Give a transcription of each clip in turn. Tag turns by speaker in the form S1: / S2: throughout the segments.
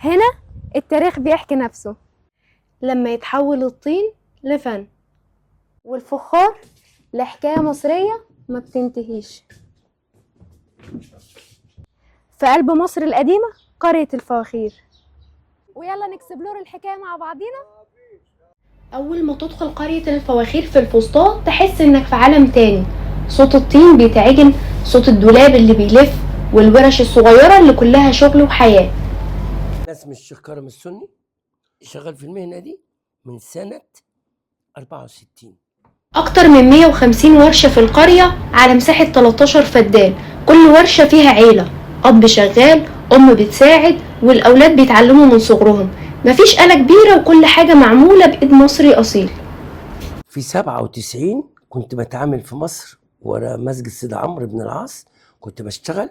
S1: هنا التاريخ بيحكي نفسه لما يتحول الطين لفن، والفخار لحكاية مصرية ما بتنتهيش. في قلب مصر القديمة قرية الفواخير، ويلا نكسبلور الحكاية مع بعضينا. أول ما تدخل قرية الفواخير في الفسطاط تحس إنك في عالم تاني. صوت الطين بيتعجن، صوت الدولاب اللي بيلف، والورش الصغيرة اللي كلها شغل وحياة.
S2: اسمي الشيخ كرم السني، شغال في المهنة دي من سنة 64.
S1: أكتر من 150 ورشة في القرية على مساحة 13 فدان، كل ورشة فيها عيلة، أب شغال، أم بتساعد، والأولاد بيتعلموا من صغرهم. مفيش آلة كبيرة وكل حاجة معمولة بإيد مصري أصيل.
S2: في 97 كنت بتعامل في مصر ورا مسجد سيد عمرو بن العاص، كنت بشتغل،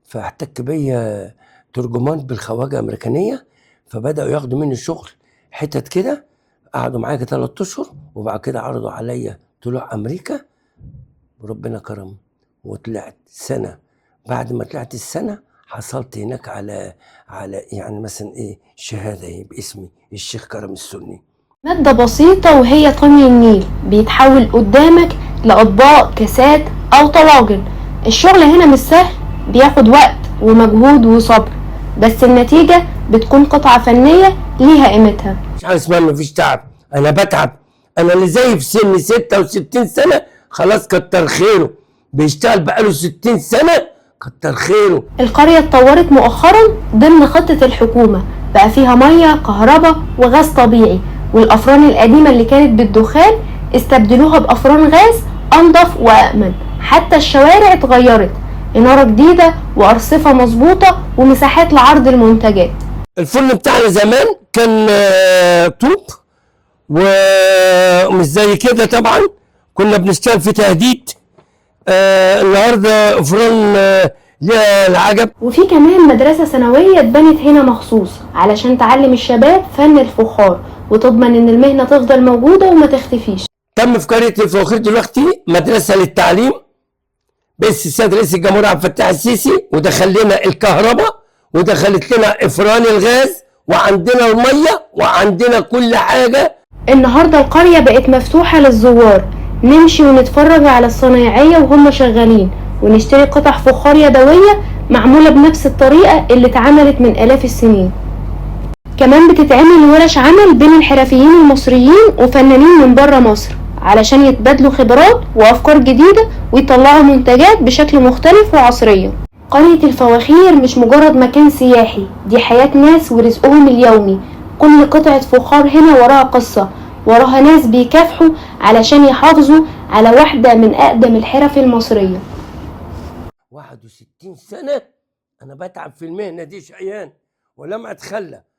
S2: فاحتك بيا ترجمان بالخواجة أمريكانية، فبدأوا ياخدوا مني شغل حتت كده. قعدوا معايا 3 أشهر وبعد كده عرضوا عليا طلوع أمريكا، وربنا كرم وطلعت سنة. بعد ما طلعت السنة حصلت هناك على يعني مثلا ايه شهادة باسمي الشيخ كرم السني.
S1: مادة بسيطة وهي طمي النيل بيتحول قدامك لأطباق، كاسات أو طواجن. الشغل هنا مش سهل، بياخد وقت ومجهود وصبر، بس النتيجة بتكون قطعة فنية ليها قيمتها.
S2: مش عارف اسمها مفيش تعب، انا بتعب. انا اللي زي في سن 66 سنة خلاص كتر خيره، بيشتغل بقاله 60 سنة كتر خيره.
S1: القرية اتطورت مؤخرا ضمن خطة الحكومة، بقى فيها مية، كهرباء، وغاز طبيعي، والأفران القديمة اللي كانت بالدخان استبدلوها بأفران غاز أنظف وأأمن. حتى الشوارع اتغيرت، إنارة جديدة وأرصفة مظبوطة ومساحات لعرض المنتجات.
S2: الفرن بتاعنا زمان كان طوب ومش زي كده طبعا، كنا بنشتغل في تهديد. النهارده فرن ليها العجب.
S1: وفي كمان مدرسة ثانوية اتبنت هنا مخصوص علشان تعلم الشباب فن الفخار وتضمن ان المهنة تفضل موجودة وما تختفيش.
S2: تم في قرية الفواخير دلوقتي مدرسة للتعليم بس السيد رئيس الجمهورية عبد الفتاح السيسي، ودخل لنا الكهرباء ودخلت لنا افران الغاز وعندنا المية وعندنا كل حاجة.
S1: النهاردة القرية بقت مفتوحة للزوار، نمشي ونتفرج على الصنايعية وهم شغالين، ونشتري قطع فخار يدوية معمولة بنفس الطريقة اللي اتعملت من آلاف السنين. كمان بتتعمل ورش عمل بين الحرفيين المصريين وفنانين من برا مصر علشان يتبادلوا خبرات وأفكار جديدة ويطلعوا منتجات بشكل مختلف وعصرية. قرية الفواخير مش مجرد مكان سياحي، دي حياة ناس ورزقهم اليومي. كل قطعة فخار هنا وراها قصة، وراها ناس بيكافحوا علشان يحافظوا على واحدة من أقدم الحرف المصرية.
S2: 61 سنة أنا بتعب في المهنة دي شقيان ولم أتخلى.